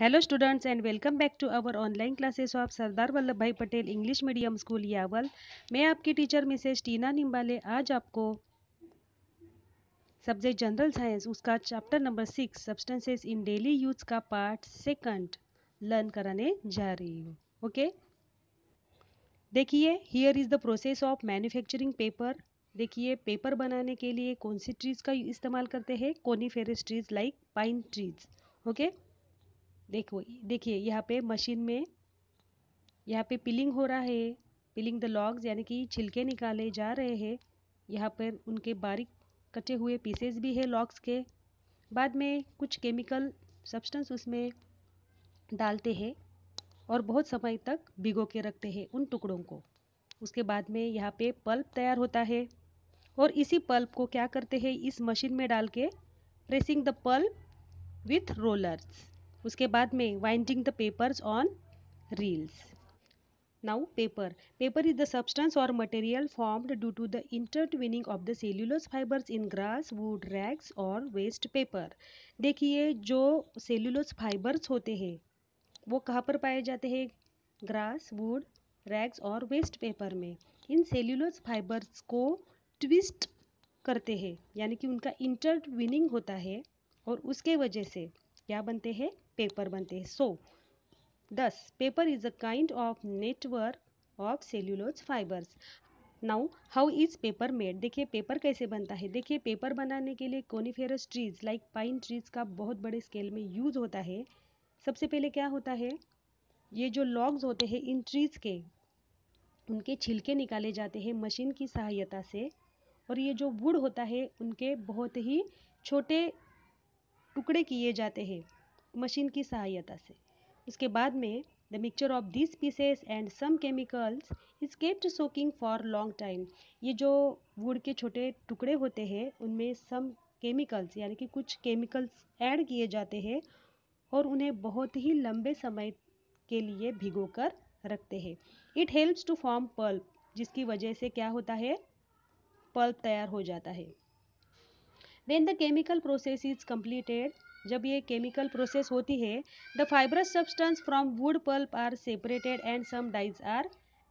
Hello students and welcome back to our online classes of Sardar Vallabh भाई Patel English medium school Yawal. मैं आपकी teacher Mrs टीना निम्बाले आज आपको सब्जेक्ट जनरल साइंस उसका chapter number 6 substances in daily use का part second learn कराने जा रही हूँ। ओके, देखिए here is the process of manufacturing paper. देखिए पेपर बनाने के लिए कौन सी ट्रीज का इस्तेमाल करते हैं, coniferous trees like pine trees. Okay, देखो देखिए यहाँ पे मशीन में यहाँ पे पिलिंग हो रहा है, पिलिंग द लॉग्स यानी कि छिलके निकाले जा रहे हैं। यहाँ पर उनके बारीक कटे हुए पीसेस भी है लॉग्स के। बाद में कुछ केमिकल सब्सटेंस उसमें डालते हैं और बहुत समय तक भिगो के रखते हैं उन टुकड़ों को। उसके बाद में यहाँ पे पल्प तैयार होता है और इसी पल्प को क्या करते हैं, इस मशीन में डाल के pressing the pulp with rollers. उसके बाद में winding the papers on reels. Now paper. Paper is the substance or material formed due to the intertwining of the cellulose fibers in grass, wood, rags और waste paper. देखिए जो cellulose fibres होते हैं वो कहाँ पर पाए जाते हैं, ग्रास, वुड, रैग्स और वेस्ट पेपर में। इन सेल्यूलोज फाइबर्स को ट्विस्ट करते हैं यानी कि उनका इंटरट्विनिंग होता है और उसके वजह से क्या बनते हैं, पेपर बनते हैं। Thus, paper is a kind of network of cellulose fibers. Now, how is paper made? देखिए पेपर कैसे बनता है। देखिए पेपर बनाने के लिए coniferous trees like pine trees का बहुत बड़े स्केल में यूज होता है। सबसे पहले क्या होता है, ये जो लॉग्स होते हैं इन ट्रीज के, उनके छिलके निकाले जाते हैं मशीन की सहायता से। और ये जो वुड होता है उनके बहुत ही छोटे टुकड़े किए जाते हैं मशीन की सहायता से। उसके बाद में the mixture of this pieces and some chemicals is kept soaking for long time. ये जो वुड के छोटे टुकड़े होते हैं उनमें सम केमिकल्स यानी कि कुछ केमिकल्स ऐड किए जाते हैं और उन्हें बहुत ही लंबे समय के लिए भिगो कर रखते हैं। It helps to form pulp, जिसकी वजह से क्या होता है, पल्प तैयार हो जाता है। When the chemical process is completed, जब ये केमिकल प्रोसेस होती है, the fibrous substance from wood pulp are separated and some dyes are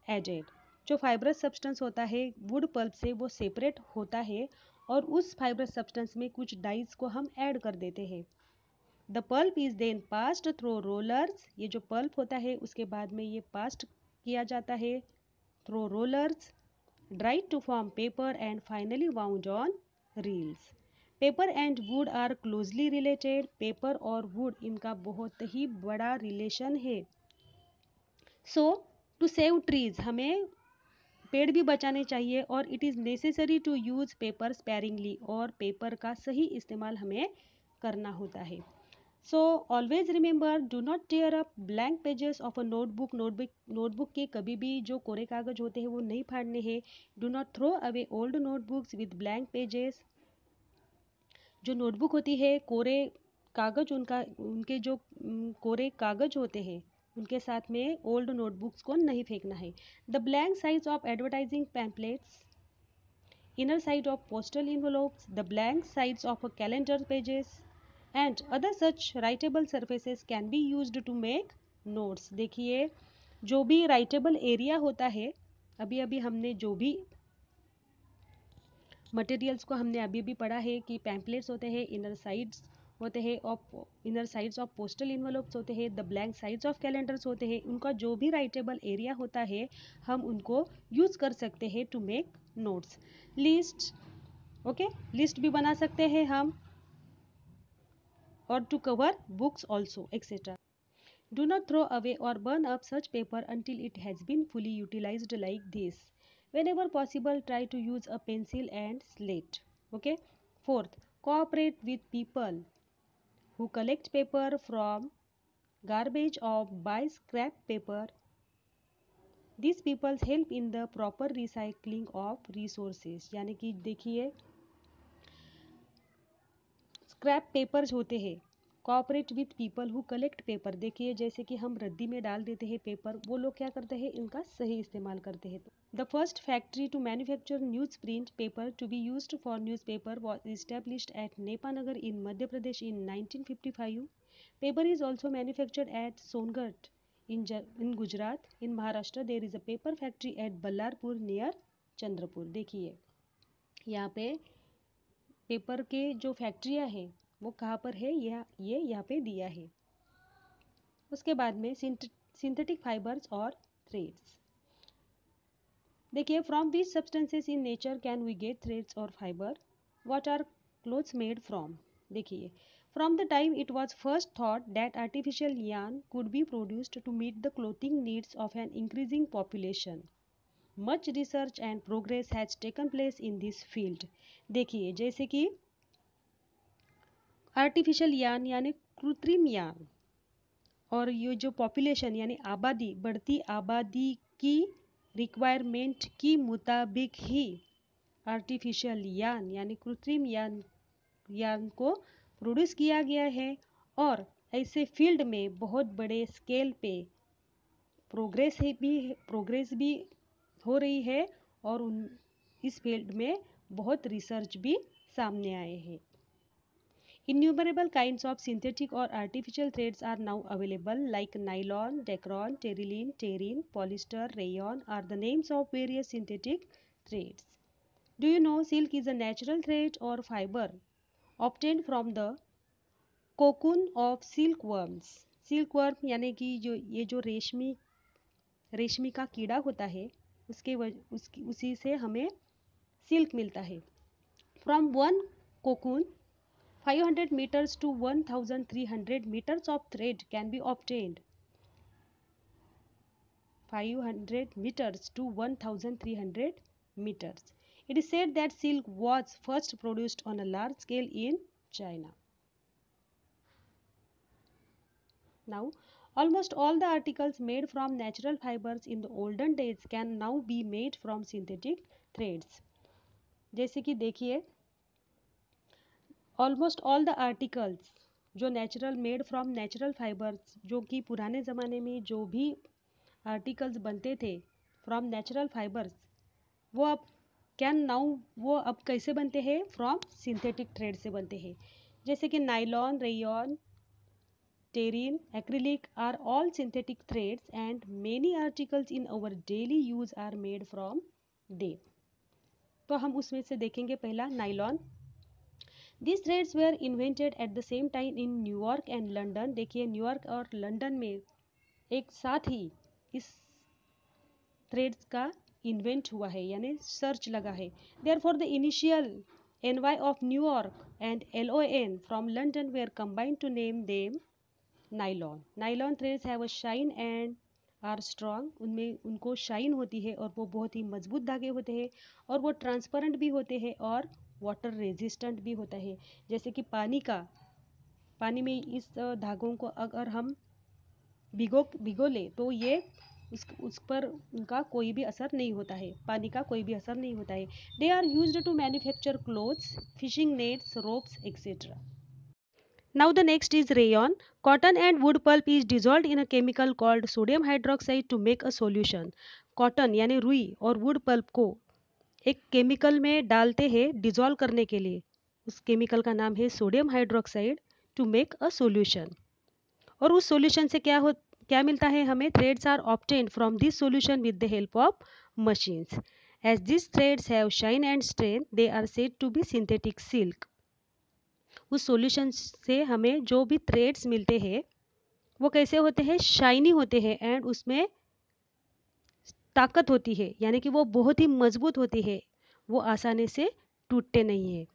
added. जो फाइब्रस सब्सटेंस होता है वुड पल्प से वो सेपरेट होता है और उस फाइब्रस सब्सटेंस में कुछ डाइज को हम ऐड कर देते हैं। The pulp is then passed through rollers. ये जो पल्प होता है उसके बाद में ये पास्ट किया जाता है through rollers, dried to form paper and finally wound on reels. Paper and wood are closely related. Paper और वुड इनका बहुत ही बड़ा रिलेशन है। सो टू सेव ट्रीज, हमें पेड़ भी बचाने चाहिए और it is necessary to use paper sparingly, और पेपर का सही इस्तेमाल हमें करना होता है। So always remember, do not tear up blank pages of a notebook. Notebook के कभी भी जो कोरे कागज होते हैं वो नहीं फाड़ने हैं। Do not throw away old notebooks with blank pages. जो नोटबुक होती है कोरे कागज, उनके जो कोरे कागज होते हैं उनके साथ में ओल्ड नोटबुक्स को नहीं फेंकना है। The blank sides of advertising pamphlets, inner side of postal envelopes, the blank sides of a calendar pages and other such writable surfaces can be used to make notes। देखिए जो भी writable area होता है, अभी अभी हमने जो भी मटेरियल्स को हमने अभी भी पढ़ा है कि पैम्पलेट्स होते हैं, इनर साइड्स होते हैं of inner sides of postal envelopes होते हैं, the blank sides of calendars होते हैं। उनका जो भी राइटेबल एरिया होता है हम उनको यूज कर सकते हैं to make notes. List, okay, list भी बना सकते हैं हम, और to cover books also etcetera. Do not throw away or burn up such paper until it has been fully utilized like this. Whenever possible, try to use a pencil and slate. Okay. Fourth, cooperate with people who collect paper from garbage or buy scrap paper. These people help in the proper recycling of resources. यानी कि देखिए scrap papers होते हैं, cooperate with people who collect paper. देखिए जैसे कि हम रद्दी में डाल देते हैं पेपर, वो लोग क्या करते हैं, इनका सही इस्तेमाल करते हैं। The first factory to manufacture newsprint paper to be used for newspaper was established at Nepanagar in Madhya Pradesh in 1955। Paper is also manufactured at Songat in Gujarat. In Maharashtra there is a paper factory at Ballarpur near Chandrapur. देखिए यहाँ पे paper के जो फैक्ट्रियाँ हैं वो कहाँ पर है, ये यहाँ पे दिया है। उसके बाद में सिंथेटिक फाइबर्स और थ्रेड्स। देखिए from which substances in nature can we get threads और fibre, what are clothes made from. देखिए from the time it was first thought that artificial yarn could be produced to meet the clothing needs of an increasing population, much research and progress has taken place in this field. देखिए जैसे कि artificial yarn यानी कृत्रिम yarn, और ये जो population यानी आबादी, बढ़ती आबादी की रिक्वायरमेंट के मुताबिक ही आर्टिफिशियल यार्न यानी कृत्रिम यार्न को प्रोड्यूस किया गया है। और ऐसे फील्ड में बहुत बड़े स्केल पे प्रोग्रेस भी हो रही है, और इस फील्ड में बहुत रिसर्च भी सामने आए हैं। Innumerable kinds of synthetic or artificial threads are now available, like nylon, Dacron, terylene, terine, polyester, rayon are the names of various synthetic threads. Do you know silk is a natural thread or fiber obtained from the cocoon of silkworms. Silkworm यानी कि ये जो रेशमी का कीड़ा होता है उसी से हमें सिल्क मिलता है। From one cocoon 500 meters to 1300 meters of thread can be obtained. 500 meters to 1300 meters. It is said that silk was first produced on a large scale in China. Now, almost all the articles made from natural fibers in the olden days can now be made from synthetic threads. जैसे कि देखिए almost all the articles जो made from natural fibres, जो कि पुराने ज़माने में जो भी आर्टिकल्स बनते थे फ्रॉम नेचुरल फाइबर्स, वो अब कैसे बनते हैं, फ्रॉम सिंथेटिक थ्रेड से बनते हैं। जैसे कि nylon, rayon, terene, acrylic are all synthetic threads and many articles in our daily use are made from they. तो हम उसमें से देखेंगे पहला nylon. These threads were invented at the same time in New York and London. देखिए New York और London में एक साथ ही इस थ्रेड्स का इन्वेंट हुआ है यानी सर्च लगा है। Therefore the initial NY of New York and LON from London were combined to name them nylon. Nylon threads have a shine and are strong. उनको शाइन होती है और वो बहुत ही मजबूत धागे होते हैं, और वो ट्रांसपेरेंट भी होते हैं और वाटर रेजिस्टेंट भी होता है। जैसे कि पानी में इस धागों को अगर हम भिगो ले तो ये उस पर उनका कोई भी असर नहीं होता है, पानी का कोई भी असर नहीं होता है। They are used to manufacture clothes, fishing nets, ropes etcetera. Now the next is rayon. Cotton and wood pulp is dissolved in a chemical called sodium hydroxide to make a solution. Cotton यानी रुई और wood pulp को एक chemical में डालते हैं dissolve करने के लिए। उस केमिकल का नाम है sodium hydroxide to make a solution. और उस सॉल्यूशन से क्या मिलता है हमें? Threads are obtained from this solution with the help of machines. As this threads have shine and strength they are said to be synthetic silk. उस solution से हमें जो भी थ्रेड्स मिलते हैं वो कैसे होते हैं? शाइनी होते हैं एंड उसमें ताकत होती है, यानी कि वो बहुत ही मजबूत होती है, वो आसानी से टूटते नहीं है।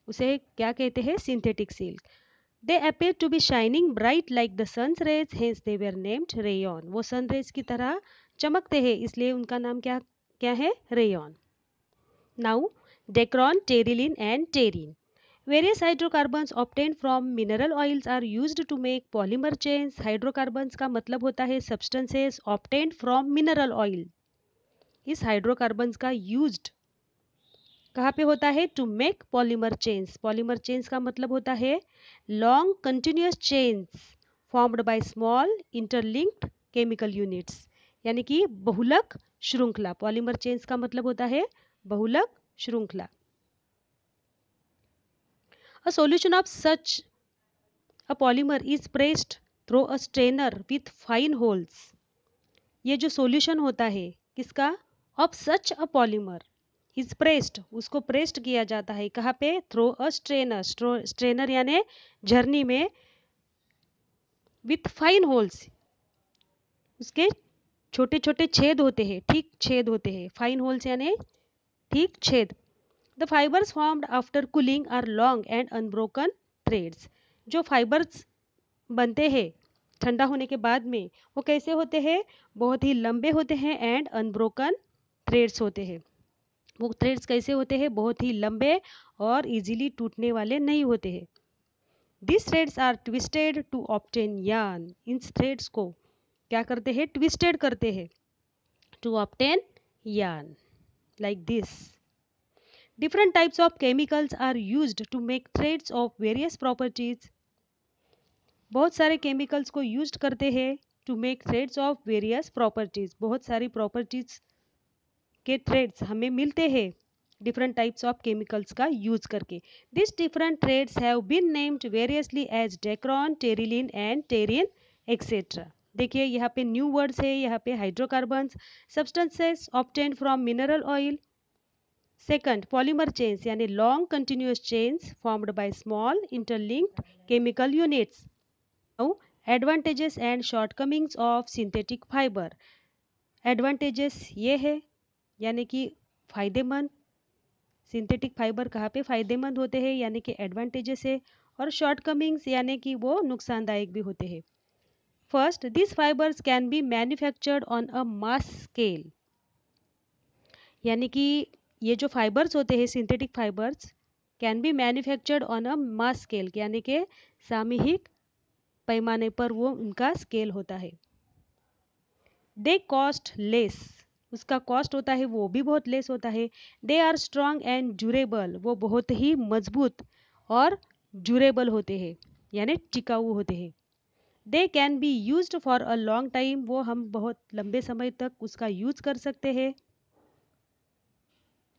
उसे क्या कहते हैं? Synthetic silk. They appear to be shining bright like the sun's rays, hence they were named rayon. वो सन रेज की तरह चमकते हैं इसलिए उनका नाम क्या है? Rayon. Now Dacron, Terylene and टेरिन। Various hydrocarbons obtained from mineral oils are used to make polymer chains. Hydrocarbons का मतलब होता है substances obtained from mineral oil. इस हाइड्रोकार्बन्स का यूज्ड कहाँ पे होता है? To make polymer chains. Polymer chains का मतलब होता है long continuous chains formed by small interlinked chemical units, यानी कि बहुलक श्रृंखला। पॉलीमर चेन्स का मतलब होता है बहुलक श्रृंखला। A solution of such a polymer is pressed through a strainer with fine holes. ये जो सॉल्यूशन होता है किसका, of such a polymer is pressed, उसको प्रेस्ड किया जाता है कहाँ पे, थ्रू अ स्ट्रेनर, स्ट्रेनर यानी झरनी में, विथ फाइन होल्स, उसके छोटे छोटे छेद होते हैं, ठीक छेद होते हैं, फाइन होल्स यानी ठीक छेद। The fibres formed after cooling are long and unbroken threads. जो फाइबर्स बनते हैं ठंडा होने के बाद में वो कैसे होते हैं, बहुत ही लंबे होते हैं, एंड अनब्रोकन थ्रेड्स होते हैं। वो थ्रेड्स कैसे होते हैं, बहुत ही लंबे और इजीली टूटने वाले नहीं होते हैं। This threads are twisted to obtain yarn. इन थ्रेड्स को क्या करते हैं, ट्विस्टेड करते हैं, to obtain yarn, like this. Different types of chemicals are used to make threads of various properties. बहुत सारे केमिकल्स को यूज करते हैं to make threads of various properties. बहुत सारी प्रॉपर्टीज के थ्रेड्स हमें मिलते हैं डिफरेंट टाइप्स ऑफ केमिकल्स का यूज करके। This different threads have been named variously as Dacron, Terylene and Terene etcetera. देखिए यहाँ पे न्यू वर्ड्स है, यहाँ पे hydrocarbons, substances obtained from mineral oil. Second, polymer chains यानी long continuous chains formed by small interlinked chemical units. Now advantages and shortcomings of synthetic fibre. Advantages ये है यानी कि फायदेमंद, सिंथेटिक फाइबर कहाँ पे फायदेमंद होते हैं यानी कि एडवांटेजेस है, और शॉर्टकमिंग्स यानी कि वो नुकसानदायक भी होते हैं। First, this fibres can be manufactured on a mass scale, यानी कि ये जो फाइबर्स होते हैं synthetic fibres can be manufactured on a mass scale, यानी कि सामूहिक पैमाने पर वो उनका स्केल होता है। दे कॉस्ट लेस, उसका कॉस्ट होता है वो भी बहुत लेस होता है। They are strong and durable, वो बहुत ही मजबूत और ड्यूरेबल होते हैं यानी टिकाऊ होते हैं। They can be used for a long time, वो हम बहुत लंबे समय तक उसका यूज कर सकते हैं।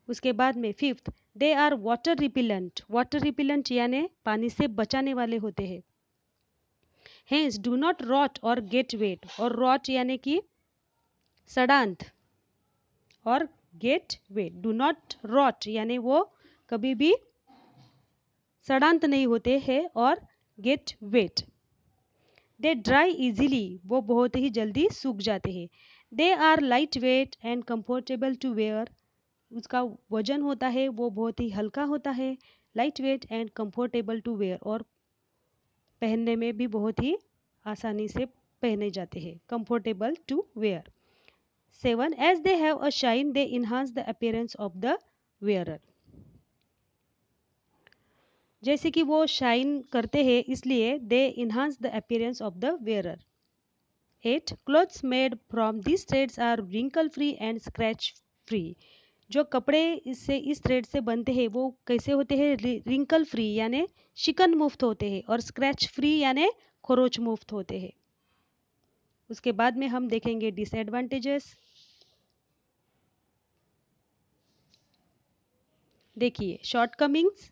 उसके बाद में fifth, they are water repellent, water repellent यानी पानी से बचाने वाले होते हैं। Hence do not rot or get wet, और रॉट यानी कि सड़ांत, or get wet, do not rot यानी वो कभी भी सड़ांत नहीं होते हैं, or get wet. They dry easily, वो बहुत ही जल्दी सूख जाते हैं। They are light weight and comfortable to wear, उसका वजन होता है वो बहुत ही हल्का होता है, light weight and comfortable to wear, और पहनने में भी बहुत ही आसानी से पहने जाते हैं, comfortable to wear. Seven, as they have a shine they enhance the appearance of the wearer, जैसे कि वो शाइन करते हैं इसलिए they enhance the appearance of the wearer. 8, clothes made from this threads are wrinkle free and scratch free, जो कपड़े इससे इस थ्रेड से बनते हैं वो कैसे होते हैं, रिंकल फ्री यानी शिकन मुक्त होते हैं, और स्क्रैच फ्री यानी खरोच मुक्त होते हैं। उसके बाद में हम देखेंगे डिसएडवांटेजेस। देखिए shortcomings,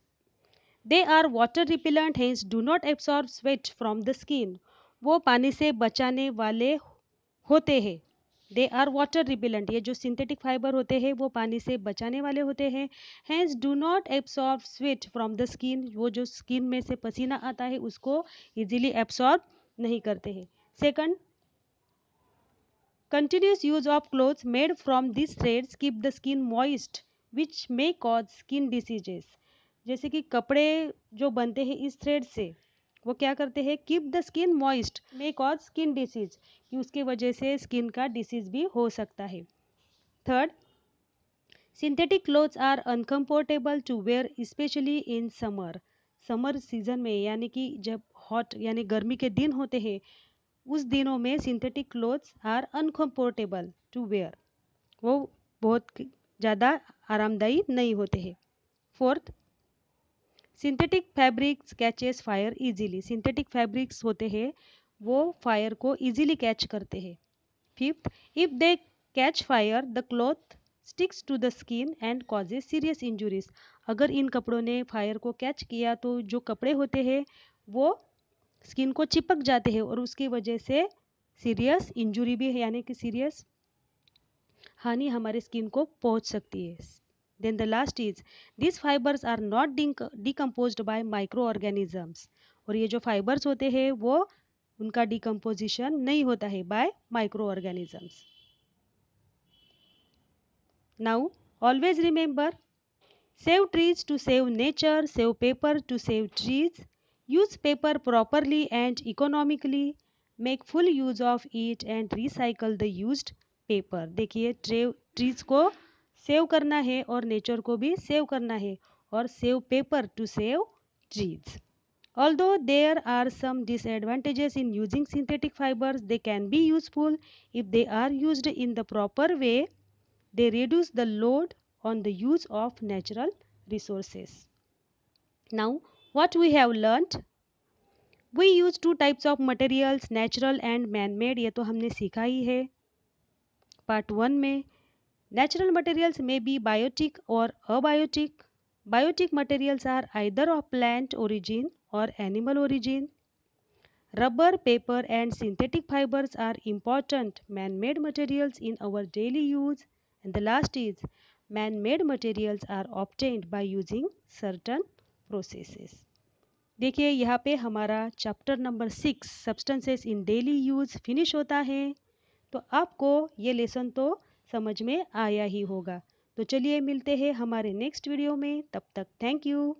they are water repellent hence do not absorb sweat from the skin, वो पानी से बचाने वाले होते हैं। दे आर वाटर रिपेलेंट, ये जो सिंथेटिक फाइबर होते हैं वो पानी से बचाने वाले होते हैं। Hence do not absorb sweat from the skin, वो जो स्किन में से पसीना आता है उसको इजीली एब्सॉर्ब नहीं करते हैं। Second, continuous use of clothes made from these threads keep the skin moist which may cause skin diseases, जैसे कि कपड़े जो बनते हैं इस थ्रेड से वो क्या करते हैं, keep the skin moist, may cause skin disease, कि उसके वजह से स्किन का डिसीज भी हो सकता है। Third, synthetic clothes are uncomfortable to wear especially in summer, summer season में यानी कि जब हॉट यानी गर्मी के दिन होते हैं उस दिनों में synthetic clothes are uncomfortable to wear, वो बहुत ज़्यादा आरामदायी नहीं होते हैं। Fourth, synthetic fabrics catches fire easily, synthetic fabrics होते हैं वो फायर को इजीली कैच करते हैं। Fifth, if they catch fire the cloth sticks to the skin and causes serious injuries, अगर इन कपड़ों ने फायर को कैच किया तो जो कपड़े होते हैं वो स्किन को चिपक जाते हैं और उसकी वजह से सीरियस इंजुरी भी है, यानी कि सीरियस हानि हमारे स्किन को पहुंच सकती है। Then the last is this fibres are not decomposed by micro organisms, और ये जो फाइबर्स होते हैं वो उनका डिकम्पोजिशन नहीं होता है bye micro organisms. Now always remember, save trees to save nature, save paper to save trees, use paper properly and economically, make full use of it and recycle the used paper। देखिए trees को save करना है और nature को भी save करना है, और save paper two save trees. Although there are some disadvantages in using synthetic fibers, they can be useful if they are used in the proper way. They reduce the load on the use of natural resources. Now, what we have learnt? We use two types of materials, natural and man-made। ये तो हमने सीखा ही है part 1 में। Natural materials may be biotic or abiotic. Biotic materials are either of plant origin or animal origin. Rubber, paper and synthetic fibers are important man-made materials in our daily use. And the last is, man-made materials are obtained by using certain processes। देखिए यहाँ पे हमारा chapter number 6 substances in daily use finish होता है। तो आपको ये lesson तो समझ में आया ही होगा। तो चलिए मिलते हैं हमारे नेक्स्ट वीडियो में, तब तक थैंक यू।